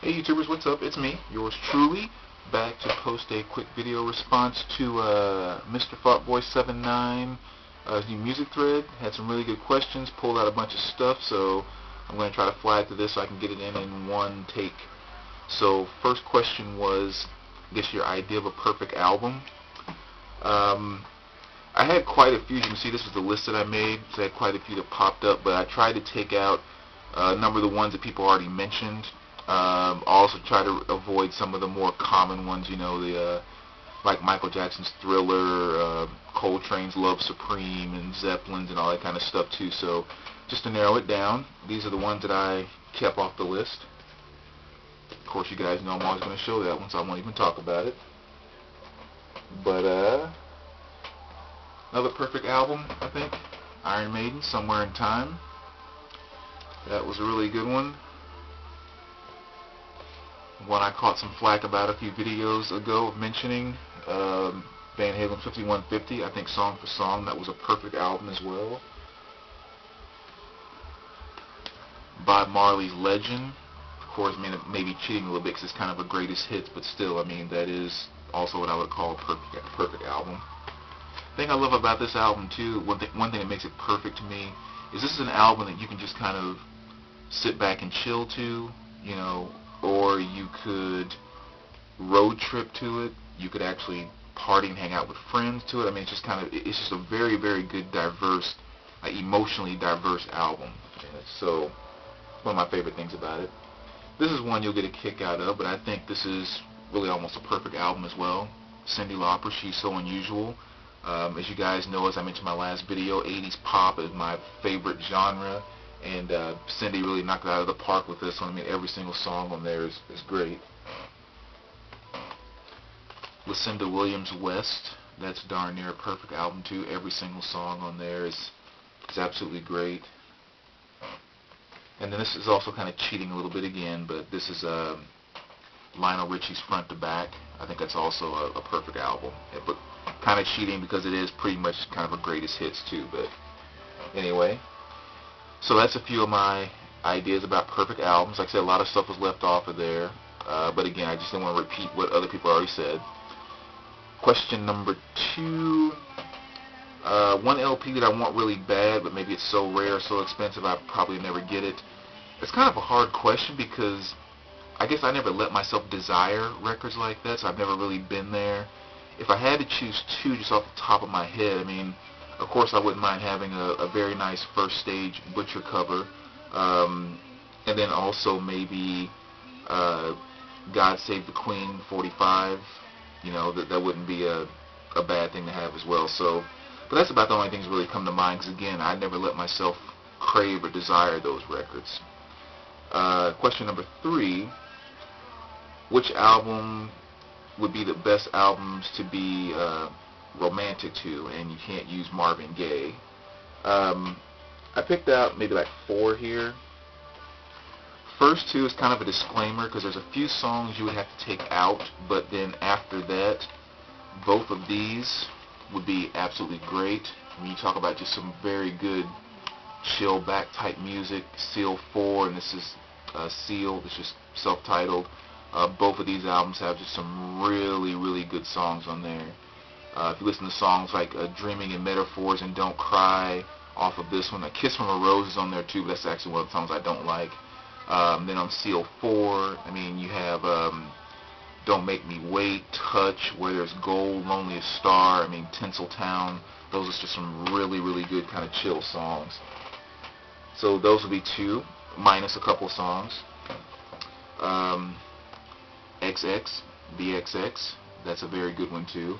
Hey YouTubers, what's up? It's me, yours truly, back to post a quick video response to Mrfartboy79 new music thread. Had some really good questions, pulled out a bunch of stuff, so I'm going to try to fly through this so I can get it in one take. So first question was, I guess, your idea of a perfect album. I had quite a few. You can see this was the list that I made, so I had quite a few that popped up, but I tried to take out a number of the ones that people already mentioned. Also try to avoid some of the more common ones, you know, like Michael Jackson's Thriller, Coltrane's Love Supreme, and Zeppelin's and all that kind of stuff too. So just to narrow it down, these are the ones that I kept off the list. Of course, you guys know I'm always going to show that one, so I won't even talk about it. But another perfect album, I think, Iron Maiden, Somewhere in Time. That was a really good one. One I caught some flack about a few videos ago of mentioning, Van Halen 5150. I think song for song, that was a perfect album as well. Bob Marley's Legend. Of course, I mean, maybe cheating a little bit because it's kind of a greatest hits, but still, I mean, that is also what I would call a perfect album. The thing I love about this album too, one thing that makes it perfect to me, is this is an album that you can just kind of sit back and chill to, you know, or you could road trip to it. You could actually party and hang out with friends to it. I mean, it's just a very, very good, diverse, emotionally diverse album. So, one of my favorite things about it. This is one you'll get a kick out of, but I think this is really almost a perfect album as well. Cyndi Lauper, She's So Unusual. As you guys know, as I mentioned in my last video, 80s pop is my favorite genre. And Cyndi really knocked it out of the park with this one. I mean, every single song on there is great. Lucinda Williams West, that's darn near a perfect album too. Every single song on there is absolutely great. And then this is also kind of cheating a little bit again, but this is Lionel Richie's Front to Back. I think that's also a perfect album. Yeah, but kind of cheating because it is pretty much kind of a greatest hits too. But anyway. So that's a few of my ideas about perfect albums. Like I said, a lot of stuff was left off of there. But again, I just didn't want to repeat what other people already said. Question number 2. One LP that I want really bad, but maybe it's so rare, so expensive, I'll probably never get it. It's kind of a hard question because I guess I never let myself desire records like that, so I've never really been there. If I had to choose 2 just off the top of my head, I mean, of course, I wouldn't mind having a very nice First Stage Butcher cover, and then also maybe God Save the Queen 45. You know, that wouldn't be a bad thing to have as well. So, but that's about the only things that really come to mind. Because again, I never let myself crave or desire those records. Question number 3: which album would be the best albums to be romantic to, and you can't use Marvin Gaye? I picked out maybe like 4 here. First 2 is kind of a disclaimer because there's a few songs you would have to take out, but then after that, both of these would be absolutely great. When you talk about just some very good chill back type music, Seal 4, and this is Seal, it's just self-titled. Both of these albums have just some really, really good songs on there. If you listen to songs like Dreaming in Metaphors and Don't Cry off of this one, A Kiss from a Rose is on there too, but that's actually one of the songs I don't like. Then on Seal 4, I mean, you have Don't Make Me Wait, Touch, Where There's Gold, Loneliest Star, I mean, Tinseltown. Those are just some really, really good kind of chill songs. So those would be 2, minus a couple songs. XX, BXX, that's a very good one too.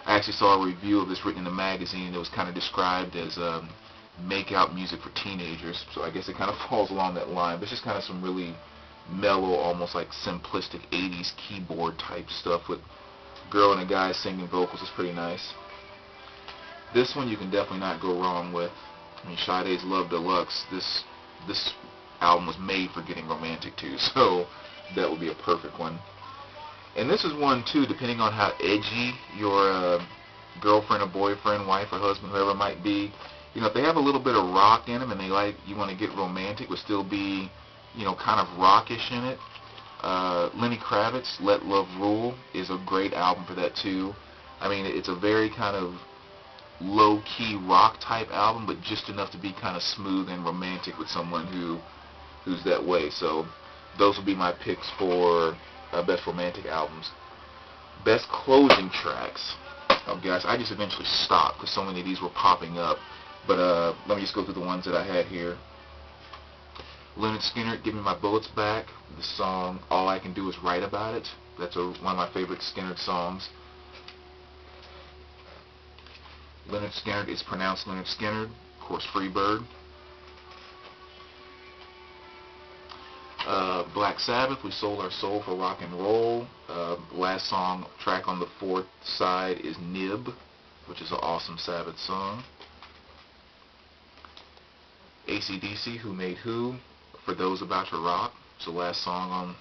I actually saw a review of this written in a magazine that was kind of described as make-out music for teenagers, so I guess it kind of falls along that line, but it's just kind of some really mellow, almost like simplistic 80s keyboard type stuff with a girl and a guy singing vocals. Is pretty nice. This one you can definitely not go wrong with. I mean, Sade's Love Deluxe, this album was made for getting romantic too, so that would be a perfect one. And this is one too, depending on how edgy your girlfriend or boyfriend, wife or husband, whoever it might be, you know, if they have a little bit of rock in them and you want to get romantic but still be, you know, kind of rockish in it, Lenny Kravitz, Let Love Rule, is a great album for that too. I mean, it's a very kind of low-key rock type album, but just enough to be kind of smooth and romantic with someone who's that way. So those would be my picks for best romantic albums. Best closing tracks. Oh, guys, I just eventually stopped because so many of these were popping up. But let me just go through the ones that I had here. Leonard Skinner, Give Me My Bullets Back. The song All I Can Do Is Write About It. That's one of my favorite Skinner songs. Leonard Skinner is pronounced Leonard Skinner. Of course, Freebird. Black Sabbath, We Sold Our Soul for Rock and Roll. Last song, track on the fourth side is Nib, which is an awesome Sabbath song. AC/DC, Who Made Who, For Those About to Rock. It's the last song on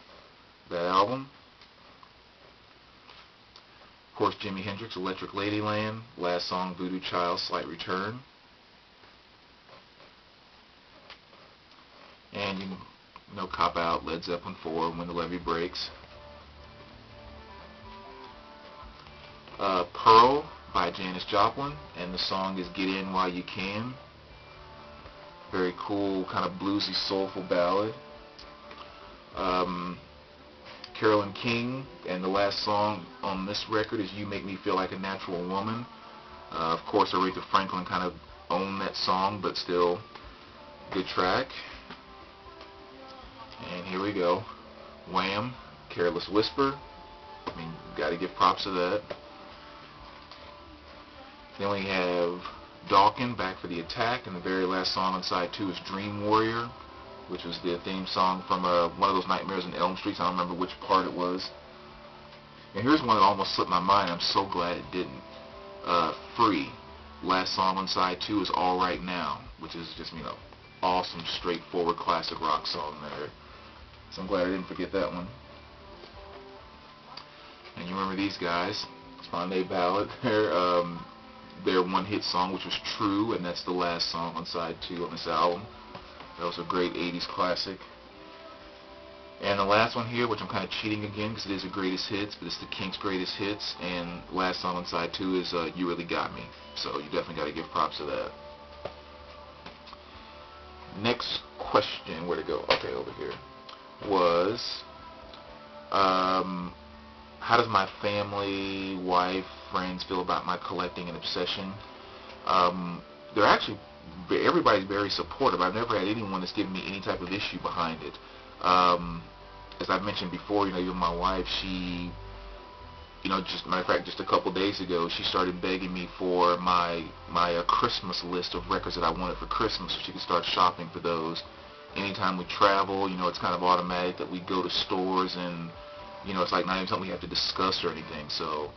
that album. Of course, Jimi Hendrix, Electric Ladyland. Last song, Voodoo Child, Slight Return. And you know, Cop Out, Led Zeppelin 4, When the Levee Breaks. Pearl by Janis Joplin, and the song is Get In While You Can. Very cool, kind of bluesy, soulful ballad. Carolyn King, and the last song on this record is You Make Me Feel Like a Natural Woman. Of course, Aretha Franklin kind of owned that song, but still, good track. And here we go. Wham, Careless Whisper. I mean, gotta give props to that. Then we have Dawkins, Back for the Attack, and the very last song on side 2 is Dream Warrior, which was the theme song from one of those Nightmares on Elm Street. I don't remember which part it was. And here's one that almost slipped my mind. I'm so glad it didn't. Free. Last song on side 2 is All Right Now, which is just, you know, awesome, straightforward, classic rock song there. So I'm glad I didn't forget that one. And you remember these guys. Spondee Ballad. Their one-hit song, which was True, and that's the last song on side 2 on this album. That was a great 80s classic. And the last one here, which I'm kind of cheating again because it is a greatest hits, but it's the Kinks' greatest hits, and last song on side 2 is You Really Got Me. So you definitely got to give props to that. Next question, where to go? Okay, over here. Was, how does my family, wife, friends feel about my collecting and obsession? They're actually, everybody's very supportive. I've never had anyone that's given me any type of issue behind it. As I've mentioned before, you know, even my wife, she, you know, just matter of fact, just a couple days ago, she started begging me for my Christmas list of records that I wanted for Christmas, so she could start shopping for those. Anytime we travel, you know, it's kind of automatic that we go to stores, and you know, it's like not even something we have to discuss or anything. So,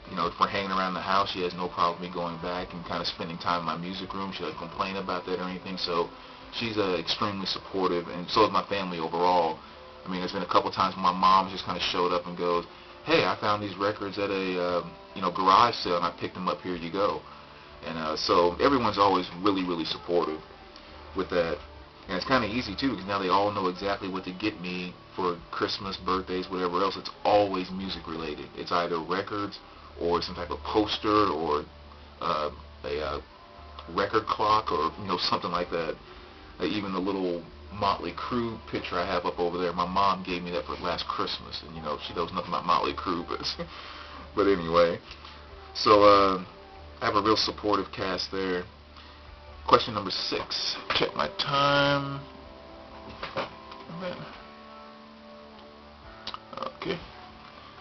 you know, if we're hanging around the house, she has no problem with me going back and kind of spending time in my music room. She doesn't complain about that or anything. So she's extremely supportive, and so is my family overall. I mean, there's been a couple times when my mom just kind of showed up and goes, "Hey, I found these records at a you know, garage sale, and I picked them up. Here you go." And so everyone's always really, really supportive with that. And it's kind of easy too, because now they all know exactly what to get me for Christmas, birthdays, whatever else. It's always music related. It's either records or some type of poster or a record clock, or you know, something like that. Even the little Motley Crue picture I have up over there, my mom gave me that for last Christmas, and you know, she knows nothing about Motley Crue, but anyway. So I have a real supportive cast there. Question number 6. Check my time. Okay.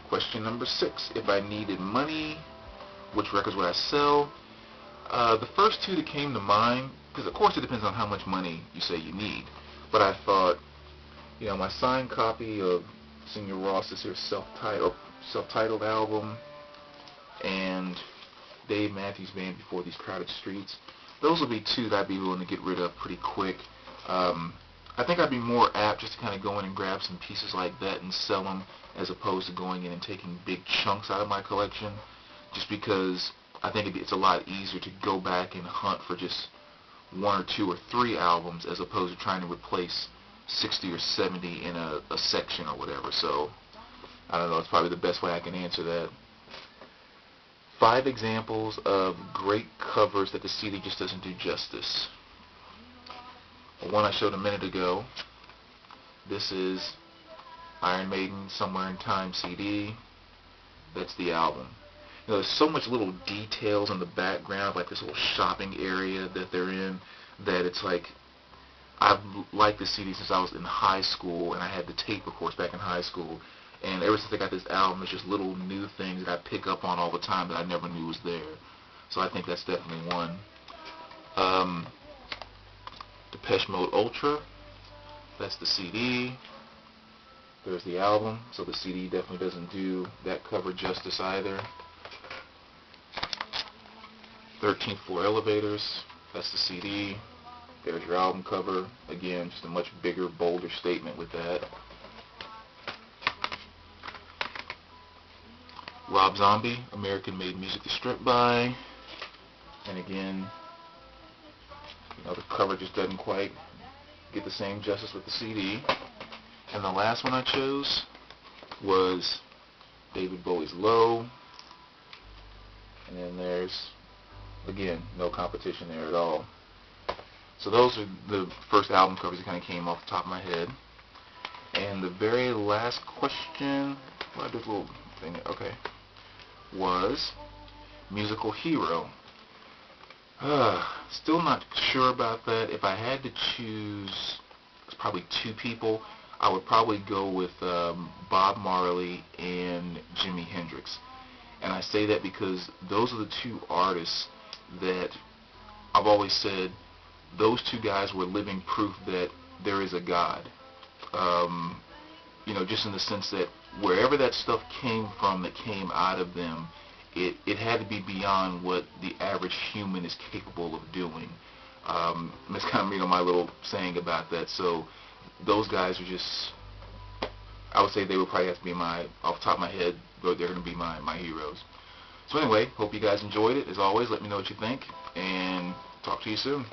Question number 6. If I needed money, which records would I sell? The first two that came to mind, because of course it depends on how much money you say you need, but I thought, you know, my signed copy of Senior Ross's here self-titled album, and Dave Matthews Band, Before These Crowded Streets. Those would be two that I'd be willing to get rid of pretty quick. I think I'd be more apt just to kind of go in and grab some pieces like that and sell them, as opposed to going in and taking big chunks out of my collection, just because I think it's a lot easier to go back and hunt for just 1 or 2 or 3 albums, as opposed to trying to replace 60 or 70 in a section or whatever. So I don't know, it's probably the best way I can answer that. 5 examples of great covers that the CD just doesn't do justice. One I showed a minute ago. This is Iron Maiden Somewhere in Time CD. That's the album. You know, there's so much little details in the background, like this little shopping area that they're in, that it's like, I've liked this CD since I was in high school, and I had the tape, of course, back in high school. And ever since I got this album, there's just little new things that I pick up on all the time that I never knew was there. So I think that's definitely one. Depeche Mode Ultra. That's the CD. There's the album. So the CD definitely doesn't do that cover justice either. 13th Floor Elevators. That's the CD. There's your album cover. Again, just a much bigger, bolder statement with that. Rob Zombie, American Made Music to Strip By. And again, you know, the cover just doesn't quite get the same justice with the CD. And the last one I chose was David Bowie's Low. And then there's, again, no competition there at all. So those are the first album covers that kind of came off the top of my head. And the very last question, well, I did a little thing, okay, was musical hero. Still not sure about that. If I had to choose probably 2 people, I would probably go with Bob Marley and Jimi Hendrix. And I say that because those are the 2 artists that I've always said those 2 guys were living proof that there is a God. You know, just in the sense that wherever that stuff came from that came out of them, it had to be beyond what the average human is capable of doing. That's kind of, you know, my little saying about that. So those guys are just, I would say they would probably have to be my, off the top of my head, they're going to be my heroes. So anyway, hope you guys enjoyed it. As always, let me know what you think, and talk to you soon.